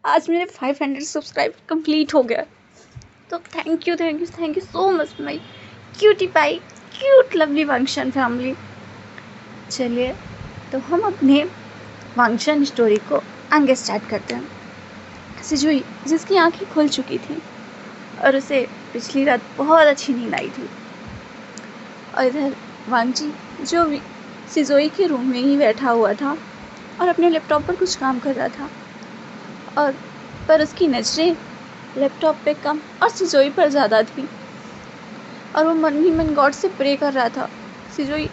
आज मेरे 500 subscribe complete हो गया। तो thank you so much my cutie pie, cute lovely Wangshan family. चलिए तो हम अपने वांगशन स्टोरी को आगे स्टार्ट करते हैं। सिजुई जिसकी आंखें खुल चुकी थी और उसे पिछली रात बहुत अच्छी नींद आई थी, और इधर वांगजी जो भी सिजोई के रूम में ही बैठा हुआ था और अपने लैपटॉप पर कुछ काम कर रहा था, और पर उसकी नज़रें लैपटॉप पे कम और सिजोई पर ज़्यादा थी, और वो मन ही मन गॉड से प्रे कर रहा था सिजोई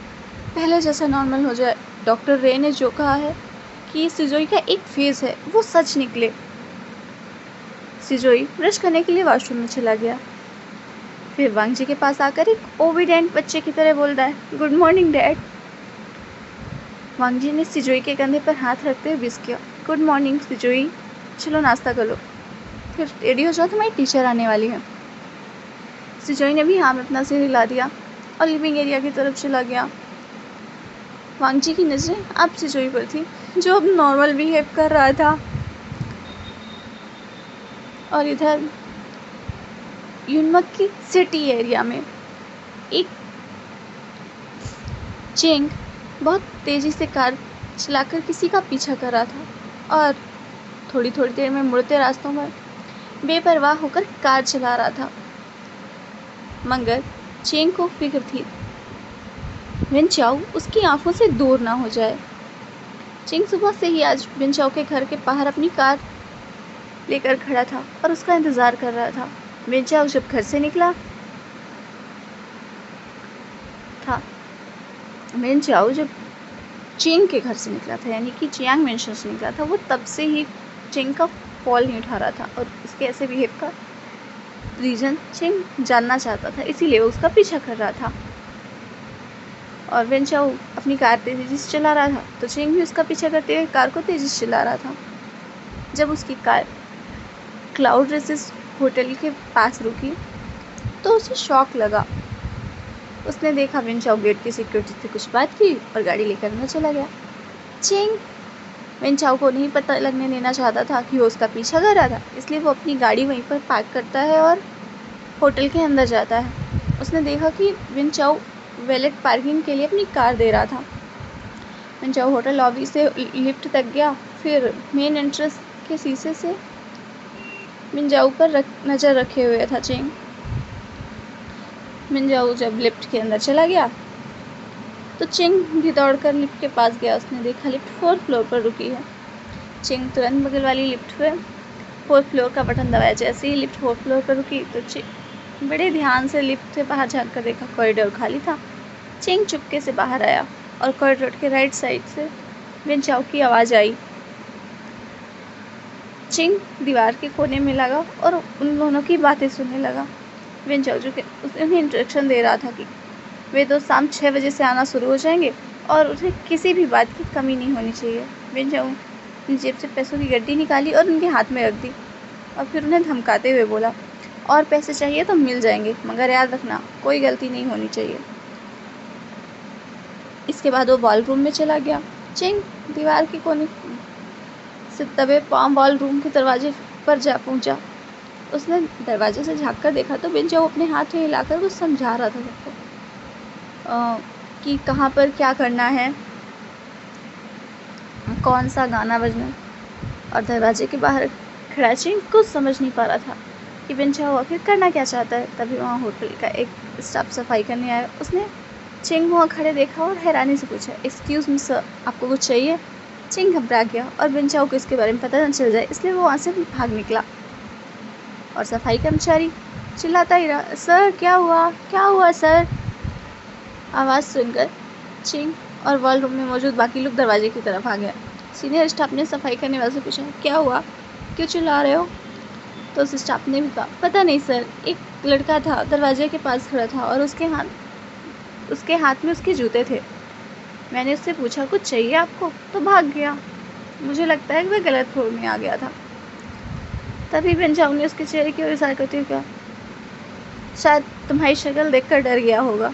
पहले जैसा नॉर्मल हो जाए। डॉक्टर रे ने जो कहा है कि सिजोई का एक फेज है वो सच निकले। सिजोई ब्रश करने के लिए वॉशरूम में चला गया, फिर वांगजी के पास आकर एक ओबीडेंट बच्चे की तरह बोल रहा है, गुड मॉर्निंग डैड। वांगजी ने सिजोई के कंधे पर हाथ रखते हुए विश किया, गुड मॉर्निंग सिजोई, चलो नाश्ता कर लो, फिर रेडी हो जाओ, तुम्हारी टीचर आने वाली है। सिजोई ने भी हाँ में अपना सिर हिला दिया और लिविंग एरिया की तरफ चला गया। वांगजी की नज़रें अब सिजोई पर थी जो अब नॉर्मल बिहेव कर रहा था, और इधर यूनमक की सिटी एरिया में एक चेंग बहुत तेज़ी से कार चलाकर किसी का पीछा कर रहा था, और थोड़ी थोड़ी देर में मुड़ते रास्तों पर बेपरवाह होकर कार चला रहा था, मगर चेंग को फिक्र थी विनचाओ उसकी आंखों से दूर ना हो जाए। चेंग सुबह से ही आज विनचाओ के घर के बाहर अपनी कार लेकर खड़ा था और उसका इंतज़ार कर रहा था। विनचाओ जब घर से निकला था, विनचाओ जब चेंग के घर से निकला था, यानी कि चियांग मेंशन से निकला था, वो तब से ही चेंग का कॉल नहीं उठा रहा था, और इसके ऐसे बिहेव का रीज़न चेंग जानना चाहता था, इसीलिए वो उसका पीछा कर रहा था। और विनचाओ अपनी कार तेज़ी से चला रहा था तो चेंग भी उसका पीछा करते हुए कार को तेज़ी से चला रहा था। जब उसकी कार क्लाउड रेसिस होटल के पास रुकी तो उसे शॉक लगा। उसने देखा विनचाओ गेट की सिक्योरिटी से कुछ बात की और गाड़ी लेकर अंदर चला गया। चेंग विनचाओ को नहीं पता लगने देना चाहता था कि वो उसका पीछा कर रहा था, इसलिए वो अपनी गाड़ी वहीं पर पार्क करता है और होटल के अंदर जाता है। उसने देखा कि विनचाओ वैलेट पार्किंग के लिए अपनी कार दे रहा था। विनचाओ होटल लॉबी से लिफ्ट तक गया, फिर मेन एंट्रेंस के शीशे से विनचाओ पर नज़र रखे हुए था चेंग। विनचाओ जब लिफ्ट के अंदर चला गया तो चेंग भी दौड़कर लिफ्ट के पास गया। उसने देखा लिफ्ट 4th फ्लोर पर रुकी है। चेंग तुरंत बगल वाली लिफ्ट पे 4th फ्लोर का बटन दबाया। जैसे ही लिफ्ट 4th फ्लोर पर रुकी तो चेंग बड़े ध्यान से लिफ्ट से बाहर झाँक कर देखा, कॉरिडोर खाली था। चेंग चुपके से बाहर आया और कॉरिडोर के राइट साइड से विनचाओ की आवाज़ आई। चेंग दीवार के कोने में लगा और उन दोनों की बातें सुनने लगा। विनचाओ जो कि उन्हें इंस्ट्रक्शन दे रहा था कि वे तो शाम 6 बजे से आना शुरू हो जाएंगे और उन्हें किसी भी बात की कमी नहीं होनी चाहिए। विनचाओ ने जेब से पैसों की गड्डी निकाली और उनके हाथ में रख दी, और फिर उन्हें धमकाते हुए बोला, और पैसे चाहिए तो मिल जाएंगे, मगर याद रखना कोई गलती नहीं होनी चाहिए। इसके बाद वो बॉल रूम में चला गया। चेंग दीवार के कोने से दबे पाम बॉल रूम के दरवाजे पर जा पहुंचा। उसने दरवाजे से झाँक कर देखा तो विनचाओ अपने हाथ में हिलाकर कुछ समझा रहा था सबको कि कहाँ पर क्या करना है, कौन सा गाना बजना। और दरवाजे के बाहर खड़ा चेंग कुछ समझ नहीं पा रहा था कि विनचाओ आखिर करना क्या चाहता है। तभी वहाँ होटल का एक स्टाफ सफाई करने आया। उसने चेंग वहाँ खड़े देखा और हैरानी से पूछा, एक्सक्यूज़ मी सर, आपको कुछ चाहिए? चेंग घबरा गया और विनचाओ को इसके बारे में पता न चल जाए, इसलिए वो वहाँ से भाग निकला। और सफाई कर्मचारी चिल्लाता ही रहा, सर क्या हुआ सर। आवाज़ सुनकर चेंग और वॉल रूम में मौजूद बाकी लोग दरवाजे की तरफ आ गया। सीनियर स्टाफ ने सफाई करने वाले से पूछा, क्या हुआ, क्यों चिल्ला रहे हो? तो उस स्टाफ ने भी कहा, पता नहीं सर, एक लड़का था दरवाजे के पास खड़ा था और उसके हाथ में उसके जूते थे। मैंने उससे पूछा कुछ चाहिए आपको, तो भाग गया। मुझे लगता है कि वह गलत फ्लोर में आ गया था। तभी विनचाओ ने उसके चेहरे की ओर इशारा करते हुए कहा, शायद तुम्हारी शक्ल देखकर डर गया होगा।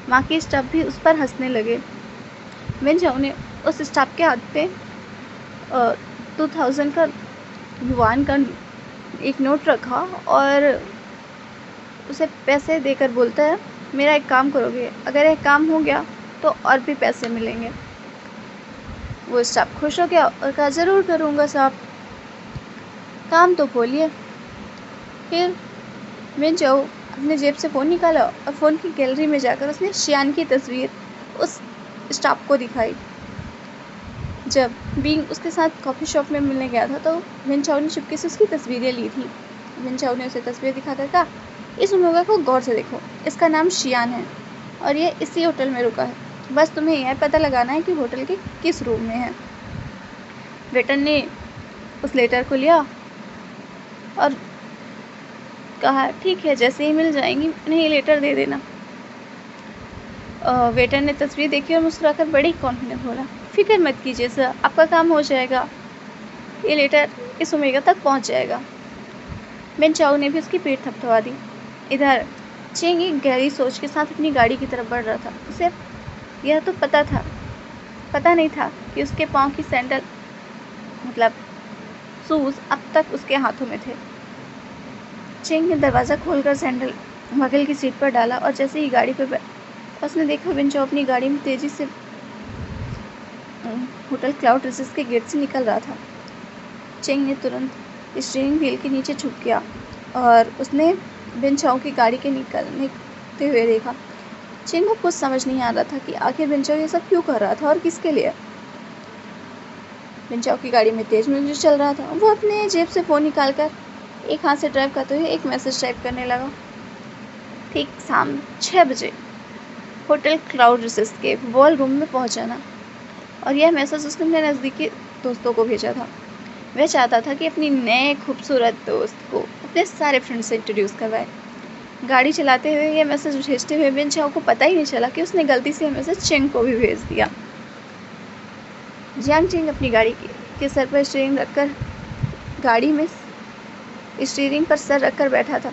बाकी स्टाफ भी उस पर हंसने लगे। विनचाओ ने उस स्टाफ के हाथ पे 2000 का युआन का एक नोट रखा और उसे पैसे देकर बोलता है, मेरा एक काम करोगे? अगर एक काम हो गया तो और भी पैसे मिलेंगे। वो स्टाफ खुश हो गया और कहा, ज़रूर करूँगा साहब, काम तो बोलिए। फिर विन चाओ अपने जेब से फ़ोन निकाला और फ़ोन की गैलरी में जाकर उसने शियान की तस्वीर उस स्टाफ को दिखाई। जब बींग उसके साथ कॉफ़ी शॉप में मिलने गया था तो विन चाओ ने चुपके से उसकी तस्वीरें ली थी। विन चाओ ने उसे तस्वीर दिखाकर कहा, इस लोगों को गौर से देखो, इसका नाम शियान है और ये इसी होटल में रुका है, बस तुम्हें यह पता लगाना है कि होटल के किस रूम में है। वेटर ने उस लेटर को लिया और कहा, ठीक है, जैसे ही मिल जाएंगी उन्हें ये लेटर दे देना। वेटर ने तस्वीर देखी और मुस्कुराकर बड़ी कॉन्फिडेंट बोला, फिक्र मत कीजिए सर, आपका काम हो जाएगा, ये लेटर इस ओमेगा तक पहुंच जाएगा। विन चाओ ने भी उसकी पीठ थपथपा दी। इधर चेंग एक गहरी सोच के साथ अपनी गाड़ी की तरफ बढ़ रहा था। उसे यह तो पता नहीं था कि उसके पाँव की सैंडल मतलब शूज़ अब तक उसके हाथों में थे। चेंग ने दरवाज़ा खोलकर सैंडल बगल की सीट पर डाला और जैसे ही गाड़ी पर उसने देखा विन चाओ अपनी गाड़ी में तेज़ी से होटल क्लाउड रिसेस के गेट से निकल रहा था। चेंग ने तुरंत स्टीयरिंग व्हील के नीचे झुक गया और उसने विन चाओ की गाड़ी के निकलते हुए देखा। चेंग को कुछ समझ नहीं आ रहा था कि आखिर विन चाओ ये सब क्यों कर रहा था और किसके लिए। विन चाओ की गाड़ी में तेज म्यूजिक चल रहा था। वो अपने जेब से फ़ोन निकालकर एक हाथ से ड्राइव करते हुए एक मैसेज टाइप करने लगा। ठीक शाम 6 बजे होटल क्लाउड रिसेस के वॉल रूम में पहुंच जाना। और यह मैसेज उसने अपने नज़दीकी दोस्तों को भेजा था। वह चाहता था कि अपनी नए खूबसूरत दोस्त को अपने सारे फ्रेंड्स से इंट्रोड्यूस करवाए। गाड़ी चलाते हुए यह मैसेज भेजते हुए विन चाओ को पता ही नहीं चला कि उसने गलती से यह मैसेज चेंग को भी भेज दिया। जियांग चेंग अपनी गाड़ी के सर पर स्टीयरिंग रखकर गाड़ी में स्टीयरिंग पर सर रखकर बैठा था।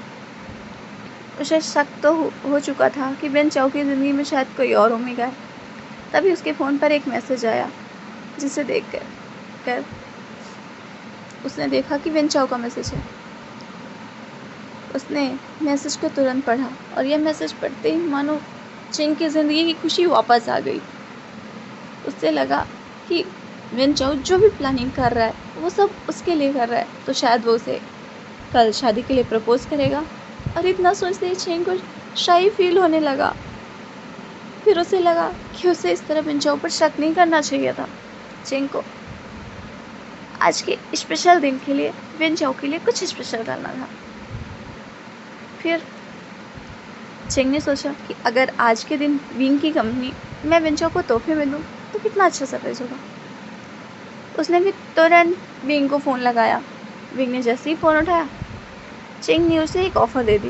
उसे शक तो हो चुका था कि विन चाओ की ज़िंदगी में शायद कोई और ओमेगा है। तभी उसके फ़ोन पर एक मैसेज आया, जिसे देखकर उसने देखा कि विन चाओ का मैसेज है। उसने मैसेज को तुरंत पढ़ा और यह मैसेज पढ़ते ही मानो चेंग की ज़िंदगी की खुशी वापस आ गई। उससे लगा कि विन चाओ जो भी प्लानिंग कर रहा है वो सब उसके लिए कर रहा है, तो शायद वो उसे कल शादी के लिए प्रपोज करेगा। और इतना सोचते ही चेंग को शाई फील होने लगा। फिर उसे लगा कि उसे इस तरह विन चाओ पर शक नहीं करना चाहिए था। चेंग को आज के स्पेशल दिन के लिए विन चाओ के लिए कुछ स्पेशल करना था। फिर चेंग ने सोचा कि अगर आज के दिन विंग की कंपनी मैं विन चाओ को तोहफे में दूँ तो कितना अच्छा सरप्राइज होगा। उसने भी तुरंत विंग को फ़ोन लगाया। विंग ने जैसे ही फ़ोन उठाया, चेंग ने उसे एक ऑफ़र दे दी।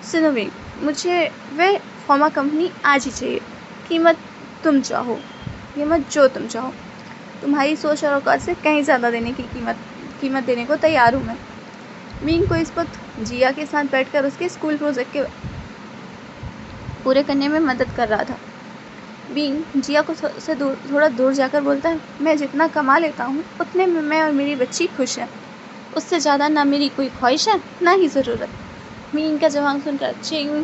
सुनो विंग, मुझे वह फार्मा कंपनी आज ही चाहिए, कीमत तुम चाहो, कीमत जो तुम चाहो। तुम्हारी सोच और औकात से कहीं ज़्यादा देने की कीमत देने को तैयार हूँ मैं। विंग को इस वक्त जिया के साथ बैठकर उसके स्कूल प्रोजेक्ट के पूरे करने में मदद कर रहा था। विंग जिया को से थोड़ा दूर जाकर बोलता है, मैं जितना कमा लेता हूँ उतने में मैं और मेरी बच्ची खुश है, उससे ज़्यादा ना मेरी कोई ख्वाहिश है ना ही ज़रूरत। विंग का जवाब सुनकर चेंग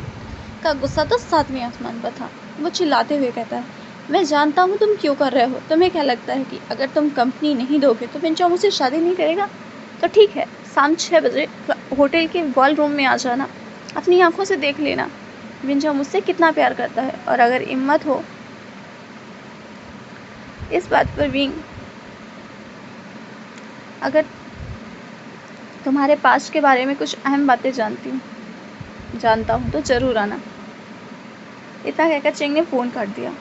का गुस्सा तो 7वें आसमान पर था। वो चिल्लाते हुए कहता है, मैं जानता हूँ तुम क्यों कर रहे हो। तुम्हें क्या लगता है कि अगर तुम कंपनी नहीं दोगे तो विन चाओ मुझसे शादी नहीं करेगा? तो ठीक है, शाम 6 बजे होटल के वॉल रूम में आ जाना, अपनी आंखों से देख लेना विन चाओ मुझसे कितना प्यार करता है। और अगर हिम्मत हो इस बात पर विंग, अगर तुम्हारे पास्ट के बारे में कुछ अहम बातें जानता हूँ तो ज़रूर आना। इतना कहकर चेंग ने फ़ोन काट दिया।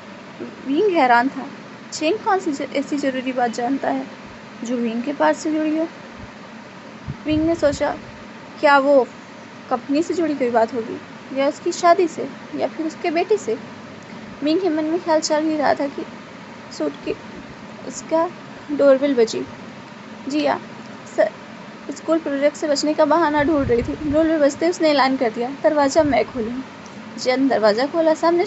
विंग हैरान था। चेंग कौन सी ऐसी ज़रूरी बात जानता है जो विंग के पास से जुड़ी हो। विंग ने सोचा, क्या वो कंपनी से जुड़ी कोई बात होगी या उसकी शादी से या फिर उसके बेटे से। विंग के मन में ख्याल चल ही रहा था कि उसका डोरबेल बजी। जिया स्कूल प्रोजेक्ट से बचने का बहाना ढूंढ रही थी। डोरबेल बजते उसने ऐलान कर दिया, दरवाज़ा मैं खोलूँ। जब दरवाज़ा खोला, सामने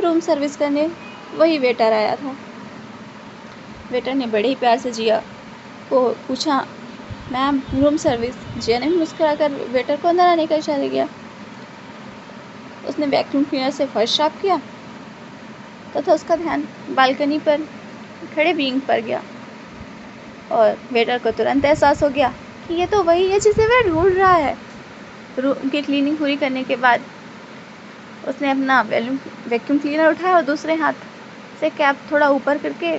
रूम सर्विस करने वही वेटर आया था। वेटर ने बड़े ही प्यार से जिया को पूछा मैम, रूम सर्विस। जिया ने मुस्कुराकर वेटर को अंदर आने का इशारा किया। उसने वैक्यूम क्लीनर से फर्श साफ किया तथा उसका ध्यान बालकनी पर खड़े बीइंग पर गया और वेटर को तुरंत एहसास हो गया कि ये तो वही है जिसे वह ढूंढ रहा है। रूम की क्लीनिंग पूरी करने के बाद उसने अपना वैक्यूम क्लीनर उठाया और दूसरे हाथ से कैप थोड़ा ऊपर करके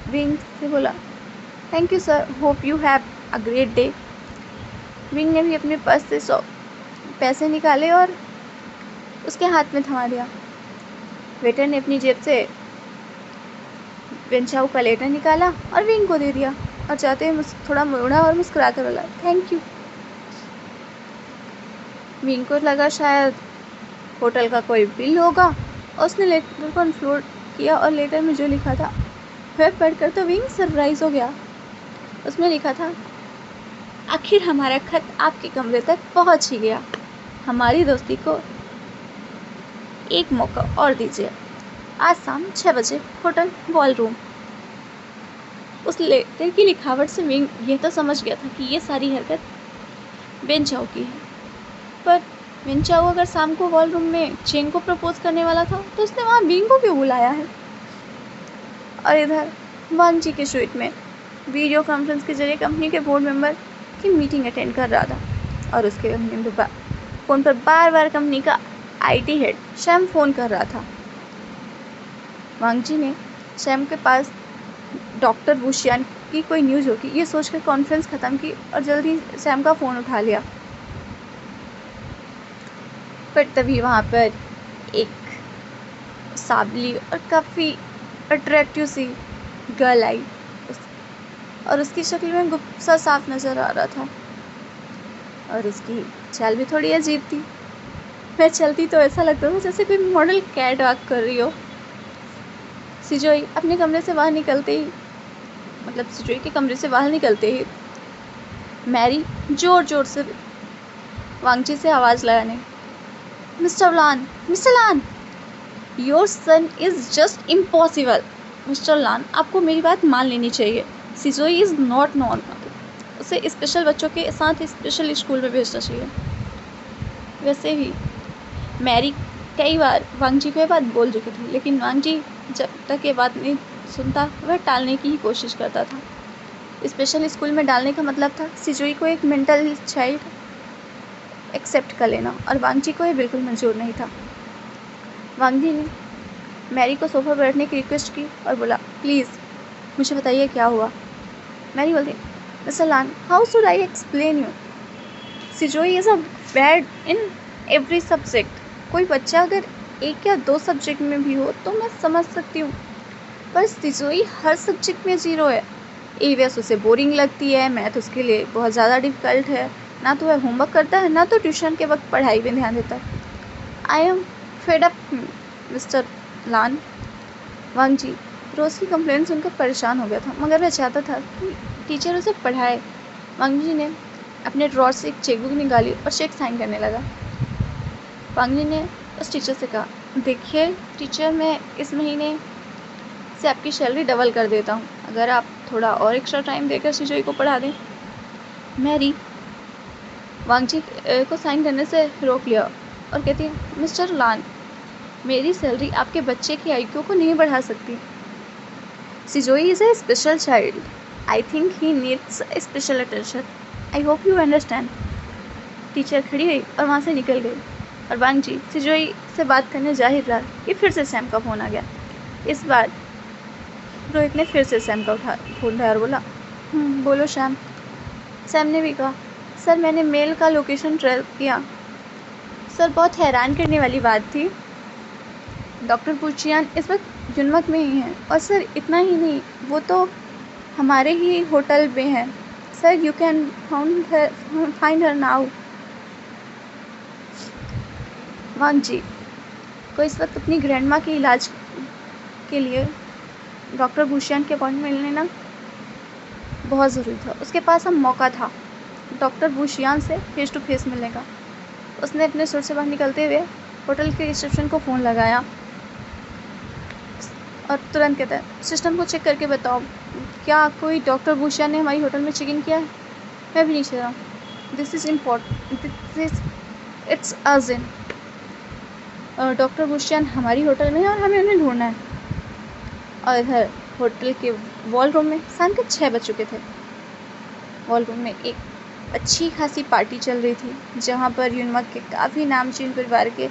विंग से बोला, thank you sir, hope you have a great day. Wing ने भी अपने पर्स से 100 पैसे निकाले और उसके हाथ में थमा दिया। वेटर ने अपनी जेब से बेंचाऊ का लेटर निकाला और विंग को दे दिया और जाते हुए थोड़ा मुड़ा और मुस्कुरा कर बोला, थैंक यू। विंग को लगा शायद होटल का कोई बिल होगा और उसने लेटर को अनफोल्ड किया और लेटर में जो लिखा था वह पढ़कर तो विंग सरप्राइज हो गया। उसमें लिखा था, आखिर हमारा खत आपके कमरे तक पहुंच ही गया। हमारी दोस्ती को एक मौका और दीजिए। आज शाम 6 बजे होटल बॉलरूम। उस लेटर की लिखावट से विंग यह तो समझ गया था कि ये सारी हरकत बेंचाओ की है, पर बेंचाओ अगर शाम को बॉलरूम में चेंग को प्रपोज करने वाला था तो उसने वहाँ विंग को क्यों बुलाया है? और इधर वांग जी के स्वीट में वीडियो कॉन्फ्रेंस के जरिए कंपनी के बोर्ड मेंबर की मीटिंग अटेंड कर रहा था और उसके फ़ोन पर बार बार कंपनी का आईटी हेड शैम फ़ोन कर रहा था। वांग जी ने शैम के पास डॉक्टर वुशियान की कोई न्यूज़ होगी ये सोचकर कॉन्फ्रेंस ख़त्म की और जल्दी शैम का फ़ोन उठा लिया। पर तभी वहाँ पर एक साबली और काफ़ी अट्रैक्टिव सी गर्ल आई और उसकी शक्ल में गुस्सा साफ नज़र आ रहा था और उसकी चाल भी थोड़ी अजीब थी। वह चलती तो ऐसा लगता था जैसे कोई मॉडल कैट वॉक कर रही हो। सिजोई अपने कमरे से बाहर निकलते ही सिजोई के कमरे से बाहर निकलते ही मैरी जोर जोर से वांगची से आवाज़ लगाने, mister Lan, your son is just impossible. Mister Lan, आपको मेरी बात मान लेनी चाहिए। Sijoi is not normal. उसे स्पेशल बच्चों के साथ स्पेशल स्कूल में भेजना चाहिए। वैसे भी मैरी कई बार वांग जी को ये बात बोल चुकी थी, लेकिन वांग जी जब तक ये बात नहीं सुनता वह टालने की ही कोशिश करता था। स्पेशल स्कूल में डालने का मतलब था सिजोई को एक मेंटल चाइल्ड एक्सेप्ट कर लेना और वांग जी को ये बिल्कुल मंजूर नहीं था। वांग जी ने मैरी को सोफा पर बैठने की रिक्वेस्ट की और बोला, प्लीज़ मुझे बताइए क्या हुआ। मैरी बोलती, mister Lan, how should I explain you? Sijoi is a bad in every subject. कोई बच्चा अगर 1 या 2 सब्जेक्ट में भी हो तो मैं समझ सकती हूँ, पर सिजोई हर सब्जेक्ट में 0 है। ईवीएस उसे बोरिंग लगती है, मैथ उसके लिए बहुत ज़्यादा डिफ़िकल्ट है, ना तो वह होमवर्क करता है ना तो ट्यूशन के वक्त पढ़ाई में ध्यान देता है। I am fed up mister Lan. Wang ji रोज़ की कंप्लेंट सुनकर परेशान हो गया था, मगर वह चाहता था कि टीचर उसे पढ़ाए। वांग जी ने अपने ड्रॉर से एक चेकबुक निकाली और चेक साइन करने लगा। वांग जी ने उस टीचर से कहा, देखिए टीचर, मैं इस महीने से आपकी सैलरी डबल कर देता हूँ अगर आप थोड़ा और एक्स्ट्रा टाइम देकर सिजोई को पढ़ा दें। मैरी वांग जी को साइन करने से रोक लिया और कहती है, मिस्टर लान, मेरी सैलरी आपके बच्चे की आईक्यू को नहीं बढ़ा सकती। Sijoi is a special child. I think he needs special attention. I hope you understand. Teacher खड़ी हुई और वहाँ से निकल गई और वांग जी सिजोई से बात करने जा ही रहा कि फिर से सैम का फ़ोन आ गया। इस बार रोहित ने फिर से सैम का फ़ोन उठाया और बोला, बोलो श्याम। सैम ने भी कहा, सर मैंने मेल का लोकेशन ट्रेस किया। सर बहुत हैरान करने वाली बात थी, डॉक्टर पुचियान इस वक्त जुनमक में ही हैं और सर इतना ही नहीं, वो तो हमारे ही होटल में है। Sir you can find her now. Wang ji को इस वक्त अपनी ग्रैंडमा के इलाज के लिए डॉक्टर भूशियान के अपॉइंटमेंट लेना बहुत ज़रूरी था। उसके पास अब मौका था डॉक्टर भूशियान से फेस टू फेस मिलने का। उसने अपने सूट से बाहर निकलते हुए होटल के रिसेप्शन को फ़ोन लगाया और तुरंत कहता है, सिस्टम को चेक करके बताओ क्या कोई डॉक्टर भूशियान ने हमारी होटल में चेक इन किया है। मैं भी नीचे जा रहा हूँ। This is important, it's urgent. Doctor Bushian हमारी होटल में है और हमें उन्हें ढूंढना है। और इधर होटल के वॉल रूम में शाम के 6 बज चुके थे। वॉल रूम में एक अच्छी खासी पार्टी चल रही थी जहाँ पर यूनिवर्क के काफ़ी नामचीन परिवार के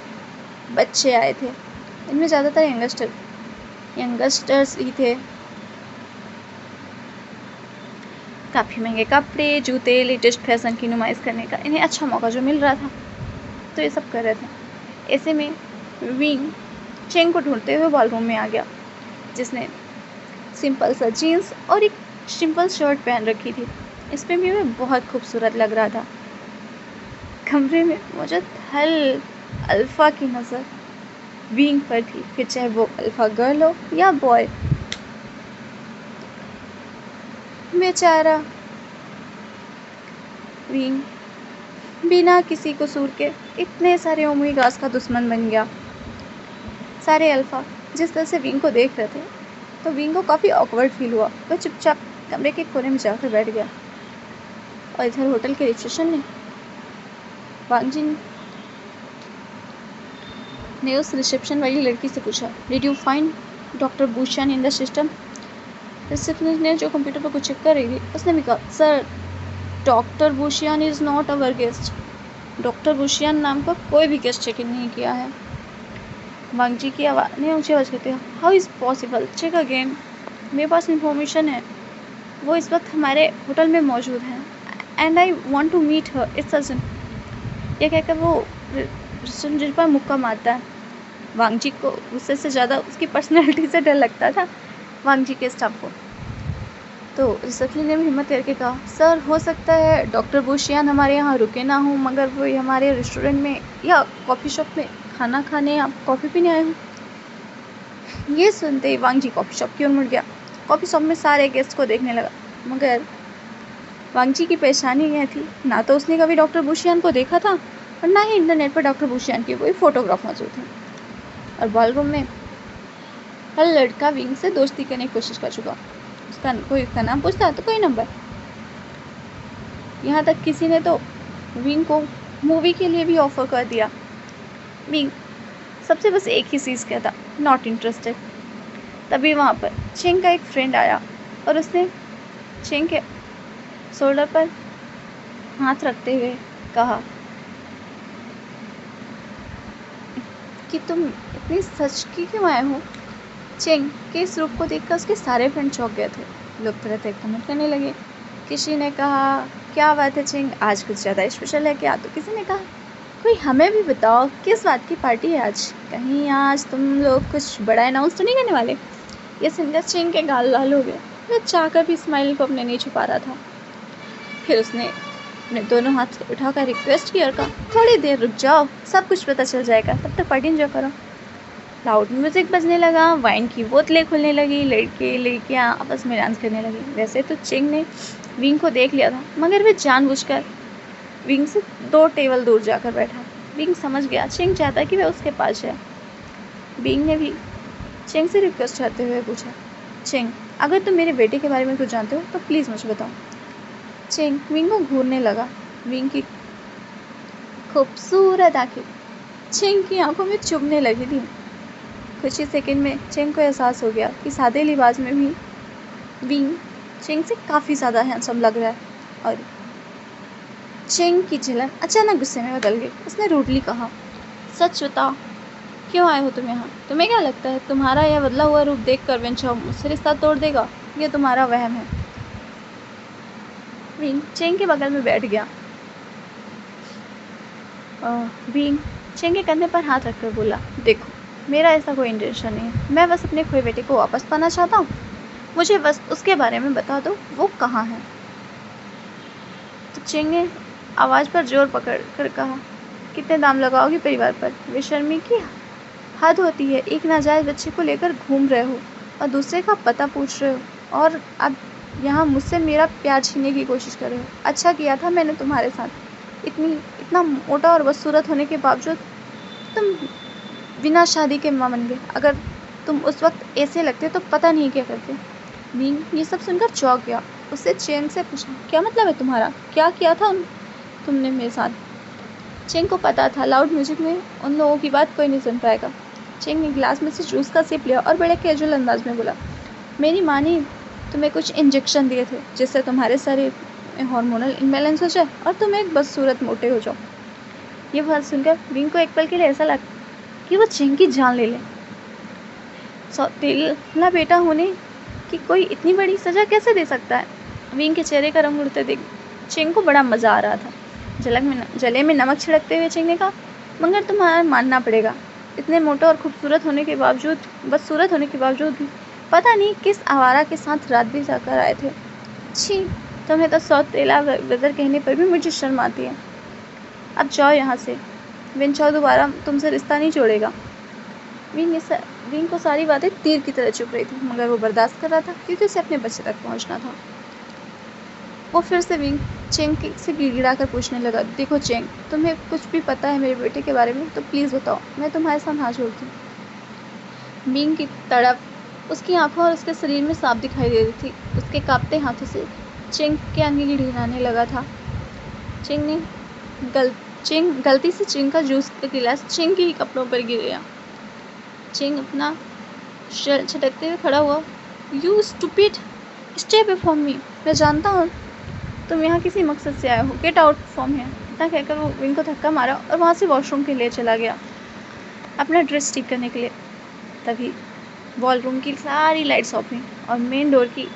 बच्चे आए थे। इनमें ज़्यादातर यंगस्टर्स ही थे। काफ़ी महंगे कपड़े, जूते, लेटेस्ट फैशन की नुमाइश करने का इन्हें अच्छा मौका जो मिल रहा था तो ये सब कर रहे थे। ऐसे में विंग चेंग को ढूंढते हुए बॉलरूम में आ गया, जिसने सिंपल सा जीन्स और एक सिंपल शर्ट पहन रखी थी। इस पे भी वह बहुत खूबसूरत लग रहा था। कमरे में मौजूद हर अल्फ़ा की नज़र विंग पर थी, फिर चाहे वो अल्फ़ा गर्ल हो या बॉय। बेचारा विंग बिना किसी कसूर के इतने सारे ओमेगास का दुश्मन बन गया। सारे अल्फ़ा जिस तरह से विंग को देख रहे थे तो विंग को काफ़ी ऑकवर्ड फील हुआ। वह चुपचाप कमरे के कोने में जाकर बैठ गया। और इधर होटल के रिसेप्शन में वांग जिन ने उस रिसेप्शन वाली लड़की से पूछा, did you find doctor Bushian in the system? Receptionist ने जो कंप्यूटर पर कुछ चेक कर रही थी उसने भी कहा, sir doctor Bushian is not our guest. Doctor Bushian नाम का कोई भी गेस्ट चेक इन नहीं किया है। वांग जी की आवाज़ ने ऊँची आवाज़ कहते हैं, how is possible, check again. मेरे पास इंफॉर्मेशन है, वो इस वक्त हमारे होटल में मौजूद हैं and I want to meet her, it's urgent. ये कहकर वो रिसेप्शनिस्ट पर मुक्का मारता है। वांग जी को उससे ज़्यादा उसकी पर्सनैलिटी से डर लगता था वांग जी के स्टाफ को। तो रिसेप्शनिस्ट ने भी हिम्मत करके कहा, सर हो सकता है डॉक्टर बुशियान हमारे यहाँ रुके ना हों, मगर वो हमारे रेस्टोरेंट में या कॉफ़ी शॉप में खाना खाने या कॉफ़ी पीने आए हों। ये सुनते ही वांग जी कॉफ़ी शॉप की ओर मुड़ गया। कॉफ़ी शॉप में सारे गेस्ट को देखने लगा, मगर वांग जी की परेशानी यह थी, ना तो उसने कभी डॉक्टर बुशियान को देखा था और ना ही इंटरनेट पर डॉक्टर बुशियान की कोई फ़ोटोग्राफ मौजूद थी। और बॉलरूम में हर लड़का विंग से दोस्ती करने की कोशिश कर चुका। उसका नाम पूछता तो कोई नंबर। यहाँ तक किसी ने तो विंग को मूवी के लिए भी ऑफर कर दिया। विंग सबसे बस एक ही चीज़ कहता, नॉट इंटरेस्टेड। तभी वहाँ पर चेंग का एक फ्रेंड आया और उसने चेंग के शोल्डर पर हाथ रखते हुए कहा कि तुम इतनी सच की क्यों आए हो? चेंग के इस रूप को देखकर उसके सारे फ्रेंड चौंक गए थे। लोग तरह तरह कमेंट करने लगे। किसी ने कहा, क्या बात है चेंग, आज कुछ ज़्यादा स्पेशल है क्या? तो किसी ने कहा, कोई हमें भी बताओ किस बात की पार्टी है आज, कहीं आज तुम लोग कुछ बड़ा अनाउंस तो नहीं करने वाले? ये सुनकर चेंग के गाल लाल हो गए। वह चाहकर भी स्माइल को अपने नहीं छुपा रहा था। फिर उसने अपने दोनों हाथ उठाकर रिक्वेस्ट किया और कहा, थोड़ी देर रुक जाओ, सब कुछ पता चल जाएगा, तब तक पार्टी एंजॉय करो। लाउड म्यूज़िक बजने लगा, वाइन की बोतलें खुलने लगी, लड़के लड़कियाँ आपस में डांस करने लगी। वैसे तो चेंग ने विंग को देख लिया था, मगर वह जानबूझकर विंग से 2 टेबल दूर जाकर बैठा। विंग समझ गया चेंग चाहता कि वह उसके पास जाए। विंग ने भी चेंग से रिक्वेस्ट करते हुए पूछा, चेंग अगर तुम मेरे बेटे के बारे में कुछ जानते हो तो प्लीज़ मुझे बताओ। चेंग विंग को घूरने लगा। विंग की खूबसूरत आंखें चेंग की आंखों में चुभने लगी थी। कुछ ही सेकंड में चेंग को एहसास हो गया कि सादे लिबास में भी विंग चेंग से काफ़ी ज़्यादा हैंडसम लग रहा है। और चेंग की जलन अचानक गुस्से में बदल गई। उसने रूडली कहा, सच बताओ क्यों आए हो तुम यहाँ? तुम्हें क्या लगता है तुम्हारा यह बदला हुआ रूप देख कर वेंचाओ मुझसे रिश्ता तोड़ देगा? ये तुम्हारा वहम है। विंग चेंग के बगल में बैठ गया। विंग चेंग के कंधे पर हाथ रखकर बोला, देखो मेरा ऐसा कोई इंटेंशन नहीं है, मैं बस अपने खोए बेटे को वापस पाना चाहता हूँ, मुझे बस उसके बारे में बता दो, वो कहाँ है? तो चेंग ने आवाज़ पर जोर पकड़ कर कहा, कितने दाम लगाओगे परिवार पर? बेशर्मी की हद होती है, एक नाजायज़ बच्चे को लेकर घूम रहे हो और दूसरे का पता पूछ रहे हो, और अब यहाँ मुझसे मेरा प्यार छीनने की कोशिश कर रहे हो। अच्छा किया था मैंने तुम्हारे साथ, इतना मोटा और बदसूरत होने के बावजूद तुम बिना शादी के मां बन गए। अगर तुम उस वक्त ऐसे लगते तो पता नहीं क्या करते। विंग ये सब सुनकर चौंक गया। उससे चेंग से पूछा, क्या मतलब है तुम्हारा? क्या किया था तुमने मेरे साथ? चेंग को पता था लाउड म्यूजिक में उन लोगों की बात कोई नहीं सुन पाएगा। चेंग ने गिलास में से जूस का सिप लिया और बड़े कैजुअल अंदाज में बोला, मेरी माँ ने तुम्हें कुछ इंजेक्शन दिए थे जिससे तुम्हारे शरीर में हार्मोनल इम्बैलेंस हो जाए और तुम एक बदसूरत मोटे हो जाओ। ये बात सुनकर विंग को एक पल के लिए ऐसा लगा कि वो चेंग की जान ले ले। सौतेला बेटा होने की कोई इतनी बड़ी सजा कैसे दे सकता है? विंग के चेहरे का रंग उड़ते देख चेंग को बड़ा मजा आ रहा था। जले में नमक छिड़कते हुए चेंग ने कहा, मगर तुम्हारा मानना पड़ेगा, इतने मोटे और खूबसूरत होने के बावजूद भी पता नहीं किस आवारा के साथ रात भी जाकर आए थे। छी, तुम्हें तो सौतेला ब्रदर कहने पर भी मुझे शर्म आती है। अब जाओ यहाँ से। विंचाओ दोबारा तुमसे रिश्ता नहीं जोड़ेगा। विंग को सारी बातें तीर की तरह चुभ रही थी, मगर वो बर्दाश्त कर रहा था क्योंकि उसे अपने बच्चे तक पहुँचना था। वो फिर से विंग चेंग से गिड़गिड़ा कर पूछने लगा, देखो चेंग, तुम्हें कुछ भी पता है मेरे बेटे के बारे में तो प्लीज़ बताओ, मैं तुम्हारे साथ हाथ जोड़ती हूँ। विंग की तड़प उसकी आंखों और उसके शरीर में साफ दिखाई दे रही थी। उसके कांपते हाथों से चेंग के अंगे गिड़गिड़ाने लगा था। चेंग गलती से चेंग का जूस का गिलास चेंग के ही कपड़ों पर गिर गया। चेंग अपना शर्ट झटकते हुए खड़ा हुआ। You stupid, stay away from me. मैं जानता हूँ तुम यहाँ किसी मकसद से आए हो। Get out from here. इतना कहकर वो विंग को धक्का मारा और वहाँ से वॉशरूम के लिए चला गया, अपना ड्रेस ठीक करने के लिए। तभी बॉलरूम की सारी लाइट्स ऑफ हुई और मेन डोर की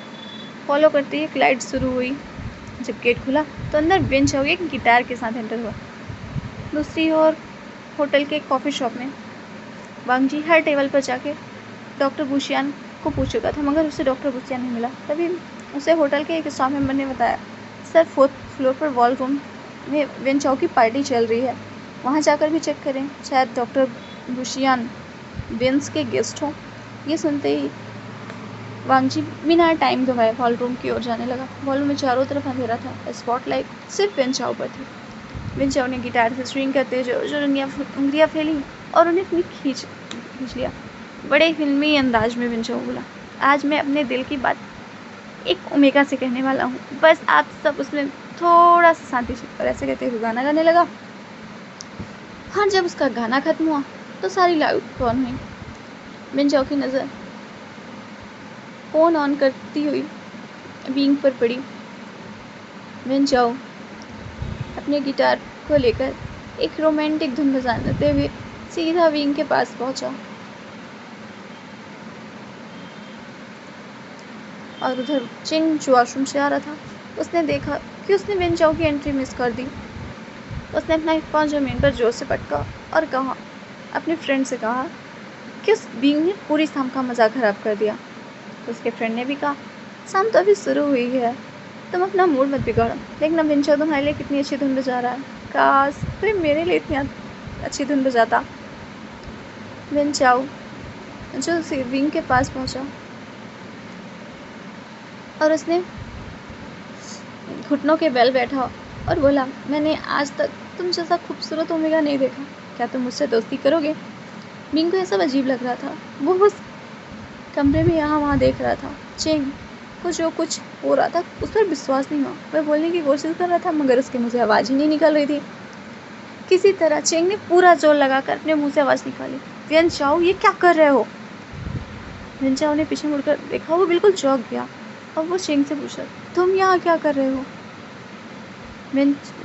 फॉलो करते ही एक लाइट शुरू हुई। जब गेट खुला तो अंदर विंचाओ एक गिटार के साथ एंटर हुआ। दूसरी ओर होटल के कॉफ़ी शॉप में वांग जी हर टेबल पर जाके डॉक्टर बुशियान को पूछ चुका था, मगर उसे डॉक्टर बुशियान नहीं मिला। तभी उसे होटल के एक स्टाफ मेंबर ने बताया, सर 4th फ्लोर पर वॉल रूम में विंचाओ की पार्टी चल रही है, वहाँ जाकर भी चेक करें, शायद डॉक्टर बुशियान विंस के गेस्ट हों। ये सुनते ही वांग जी बिना टाइम गंवाए वॉल रूम की ओर जाने लगा। वॉल में चारों तरफ अंधेरा था, स्पॉटलाइट सिर्फ विंचाओ पर थी। विंचाओ ने गिटार से स्ट्रिंग करते जो उंगलियाँ फैली और उन्हें अपनी खींच लिया। बड़े फिल्मी अंदाज में विंचाओ बोला, आज मैं अपने दिल की बात एक ओमेगा से कहने वाला हूँ, बस आप सब उसमें थोड़ा सा शांति से। और ऐसे कहते हुए गाना गाने लगा। हाँ, जब उसका गाना खत्म हुआ तो सारी लाइट ऑन हुई। विंचाओ की नज़र फोन ऑन करती हुई विंग पर पड़ी। विंचाओ अपने गिटार को लेकर एक रोमांटिक धुन बजाते हुए सीधा विंग के पास पहुंचा और उधर चेंग जो वॉशरूम से आ रहा था, उसने देखा कि उसने विंचाओ की एंट्री मिस कर दी। उसने अपना पाँव जमीन पर जोर से पटका और कहा, अपने फ्रेंड से कहा कि उस विंग ने पूरी शाम का मज़ा ख़राब कर दिया। तो उसके फ्रेंड ने भी कहा, शाम तो अभी शुरू हुई है, तुम अपना मूड मत बिगाड़ो। देखना विंचाओ तुम्हारे लिए कितनी अच्छी धुन बजा रहा है, काश तुम मेरे लिए इतनी अच्छी धुन बजाता। विंचाओ जो विंग के पास पहुंचा और उसने घुटनों के बल बैठा और बोला, मैंने आज तक तुम जैसा खूबसूरत ओमेगा नहीं देखा, क्या तुम मुझसे दोस्ती करोगे? विंग को यह सब अजीब लग रहा था। वो उस कमरे में यहाँ वहाँ देख रहा था। चेंग को जो कुछ हो रहा था उस पर विश्वास नहीं हुआ। वह बोलने की कोशिश कर रहा था, मगर उसके मुँह से आवाज़ ही नहीं निकल रही थी। किसी तरह चेंग ने पूरा जोर लगाकर अपने मुँह से आवाज़ निकाली, विंचाओ ये क्या कर रहे हो? विंचाओ ने पीछे मुड़कर देखा, वो बिल्कुल चौंक गया और वो चेंग से पूछा, तुम यहाँ क्या कर रहे हो?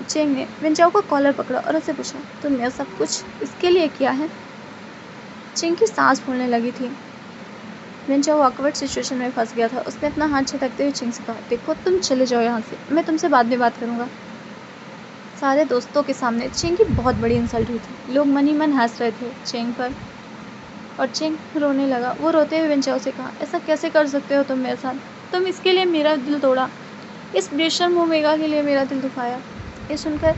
चेंग ने विंचाओ का कॉलर पकड़ा और उससे पूछा, तुमने सब कुछ इसके लिए किया है? चेंग की सांस फूलने लगी थी। विंचाओ ऑकवर्ड सिचुएशन में फंस गया था। उसने अपना हाथ झटकते हुए चेंग से कहा, देखो तुम चले जाओ यहाँ से, मैं तुमसे बाद में बात करूँगा। सारे दोस्तों के सामने चेंग की बहुत बड़ी इंसल्ट हुई थी। लोग मन ही मन हंस रहे थे चेंग पर और चेंग रोने लगा। वो रोते हुए विंचाओ से कहा, ऐसा कैसे कर सकते हो तुम मेरे साथ? तुम इसके लिए मेरा दिल तोड़ा, इस बेशर्म ओमेगा के लिए मेरा दिल दुखाया। ये सुनकर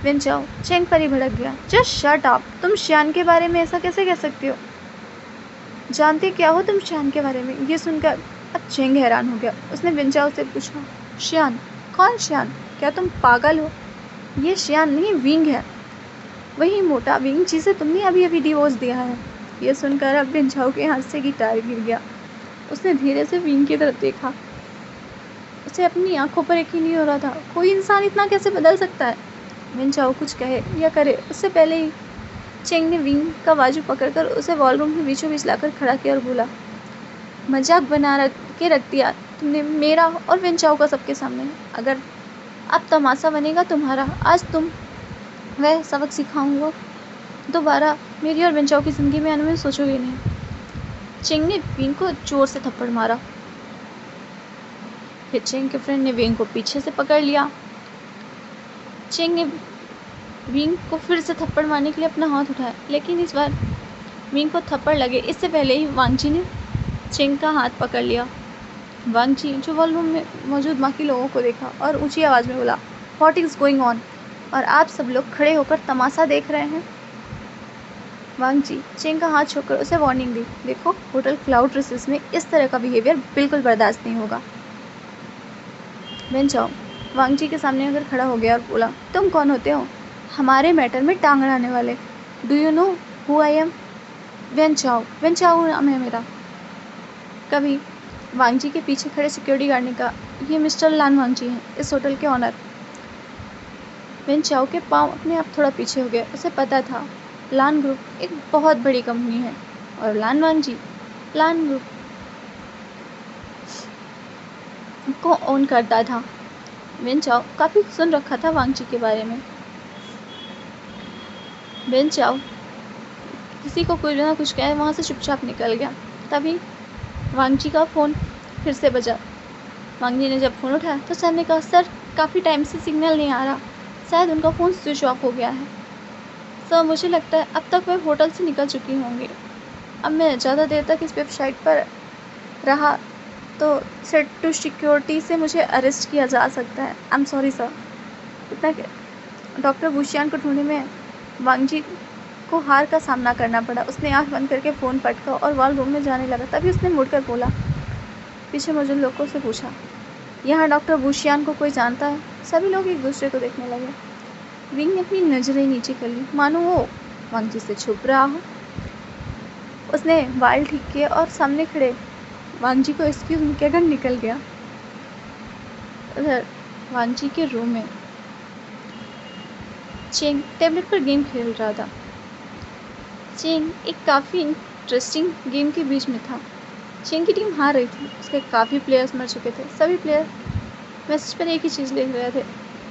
विंचाओ चेंग पर ही भड़क गया। जस्ट शट अप, तुम शियान के बारे में ऐसा कैसे कह सकती हो? जानते क्या हो तुम शियान के बारे में? ये सुनकर अब चेंग हैरान हो गया। उसने विंचाओ से पूछा, शियान? कौन शियान? क्या तुम पागल हो? ये शियान नहीं, विंग है, वही मोटा विंग जिसे तुमने अभी अभी डिवोर्स दिया है। ये सुनकर अब विंचाओ के हाथ से गिटार गिर गया। उसने धीरे से विंग की तरफ देखा। उसे अपनी आंखों पर यकीन नहीं हो रहा था। कोई इंसान इतना कैसे बदल सकता है? वेन चाओ कुछ कहे या करे उससे पहले ही चेंग ने विंग का बाजू पकड़कर उसे वॉलरूम में बीचों बीच लाकर खड़ा किया और बोला, मजाक बना के रख दिया तुमने मेरा और वेन चाओ का सबके सामने। अगर अब तमाशा बनेगा तुम्हारा, आज तुम वह सबक सिखाऊंगा, दोबारा मेरी और वेन चाओ की जिंदगी में आने में सोचोगे नहीं। चेंग ने विंग को जोर से थप्पड़ मारा। फिर चेंग के फ्रेंड ने विंग को पीछे से पकड़ लिया। चेंग ने विंग को फिर से थप्पड़ मारने के लिए अपना हाथ उठाया, लेकिन इस बार विंग को थप्पड़ लगे इससे पहले ही वांग जी ने चेंग का हाथ पकड़ लिया। वांग जी जो वॉलरूम में मौजूद बाकी लोगों को देखा और ऊंची आवाज़ में बोला, व्हाट इज़ गोइंग ऑन? और आप सब लोग खड़े होकर तमाशा देख रहे हैं। वांग जी चेंग का हाथ छोड़कर उसे वार्निंग दी, देखो होटल क्लाउड रेसिस में इस तरह का बिहेवियर बिल्कुल बर्दाश्त नहीं होगा। वेन चाओ वांग जी के सामने आकर खड़ा हो गया और बोला, तुम कौन होते हो हमारे मैटर में टांग अड़ाने वाले? Do you know who I am? When चाओ नाम है मेरा। कभी वांग जी के पीछे खड़े सिक्योरिटी गार्ड ने कहा, ये मिस्टर लान वांग जी हैं, इस होटल के ऑनर। वेन चाओ के पाँव अपने आप थोड़ा पीछे हो गए। उसे पता था लान ग्रुप एक बहुत बड़ी कंपनी है और लान वांग जी लान ग्रुप को ओन करता था। वेन चाओ काफ़ी सुन रखा था वांग जी के बारे में। वेन चाओ किसी को कुछ ना कुछ कहे वहाँ से चुपचाप निकल गया। तभी वांग जी का फ़ोन फिर से बजा। वांग जी ने जब फ़ोन उठाया तो सर ने कहा, सर काफ़ी टाइम से सिग्नल नहीं आ रहा, शायद उनका फ़ोन स्विच ऑफ हो गया है। सर मुझे लगता है अब तक वह होटल से निकल चुकी होंगी। अब मैं ज़्यादा देर तक इस वेबसाइट पर रहा तो थ्रेट टू सिक्योरिटी से मुझे अरेस्ट किया जा सकता है। I am sorry sir. इतना डॉक्टर बुशियान को ढूंढने में वांग जी को हार का सामना करना पड़ा। उसने आंख बंद करके फ़ोन पटका और वॉल रूम में जाने लगा। तभी उसने मुड़कर बोला, पीछे मौजूद लोगों से पूछा, यहाँ डॉक्टर बुशियान को कोई जानता है? सभी लोग एक दूसरे को देखने लगे। विंग ने अपनी नज़रें नीचे कर ली, मानो वो वांग जी से छुप रहा हो। उसने बाल ठीक किए और सामने खड़े वांग जी को एक्सक्यूज में कहकर निकल गया। उधर वांग जी के रूम में चेंग टैबलेट पर गेम खेल रहा था। चेंग एक काफ़ी इंटरेस्टिंग गेम के बीच में था। चेंग की टीम हार रही थी, उसके काफ़ी प्लेयर्स मर चुके थे। सभी प्लेयर मैसेज पर एक ही चीज़ लिख रहे थे,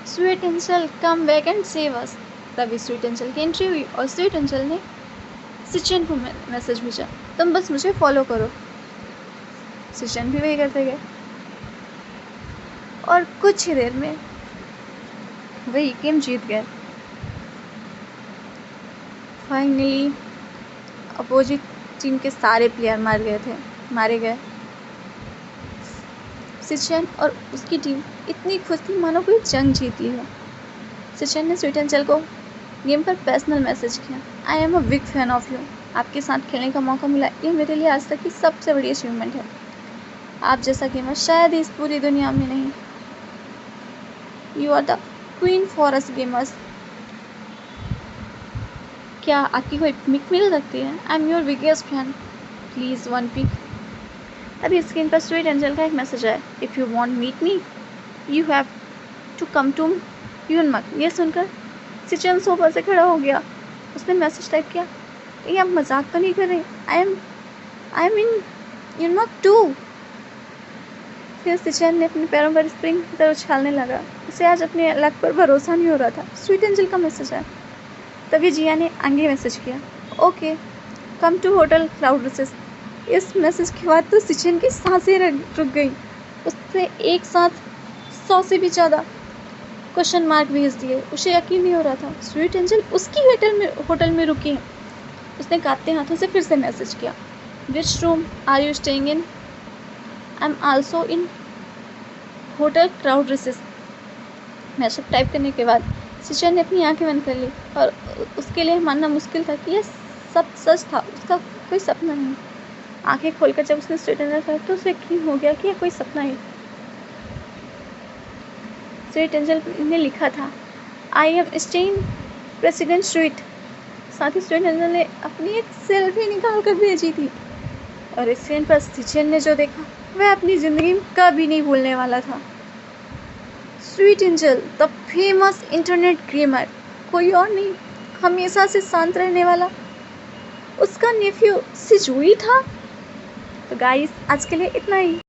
sweet angel come back and save us. तभी स्वीट एंजल की एंट्री हुई और स्वीट एंजल ने सिचन को मैसेज भेजा, तुम बस मुझे फॉलो करो। सिचन भी वही करते गए और कुछ ही देर में वही गेम जीत गए। फाइनली अपोजिट टीम के सारे प्लेयर मारे गए। सिचन और उसकी टीम इतनी खुश थी मानो कोई जंग जीत ली है। सिचन ने स्वीट एंजल को गेम पर पर्सनल मैसेज किया, I am a big fan of you. आपके साथ खेलने का मौका मिला, ये मेरे लिए आज तक की सबसे बड़ी अचीवमेंट है। आप जैसा गेमर शायद इस पूरी दुनिया में नहीं। You are the queen for us gamers. क्या आपकी कोई पिक मिल सकती है? I am your biggest fan, please one pic. अभी स्क्रीन पर स्वीट एंजल का एक मैसेज आया, if you want meet me you have to come to Yunmak. ये सुनकर सिचन सोफा से खड़ा हो गया। उसने मैसेज टाइप किया, ये आप मजाक तो नहीं कर रहे? I am in Yunmak too. फिर सिचन ने अपने पैरों पर स्प्रिंग की तरह उछालने लगा। उसे आज अपने लक पर भरोसा नहीं हो रहा था। स्वीट एंजल का मैसेज आया। तभी जिया ने आगे मैसेज किया, okay come to hotel cloud recess. इस मैसेज के बाद तो सिचन की सांसें रुक गई। उसने एक साथ 100 से भी ज़्यादा क्वेश्चन मार्क भेज दिए। उसे यकीन नहीं हो रहा था स्वीट एंजल उसकी होटल में रुकी है। उसने कांपते हाथों से फिर से मैसेज किया, which room are you staying in? I am also in hotel cloud recess. Message type करने के बाद सिचन ने अपनी आंखें बंद कर ली और उसके लिए मानना मुश्किल था कि यह सब सच था, उसका कोई सपना नहीं। आंखें खोलकर जब उसने स्वीट एंजल कहा तो उसे यकीन हो गया कि यह कोई सपना है। स्वीट एंजल ने लिखा था, I am staying president street. साथ ही स्वीट एंजल ने अपनी एक सेल्फी निकाल कर भेजी थी और स्क्रीन पर सिचन ने जो देखा वह अपनी ज़िंदगी में कभी नहीं भूलने वाला था। Sweet angel, the famous internet gamer, कोई और नहीं, हमेशा से शांत रहने वाला, उसका नेफ्यू सिजुई था। तो गाइस आज के लिए इतना ही।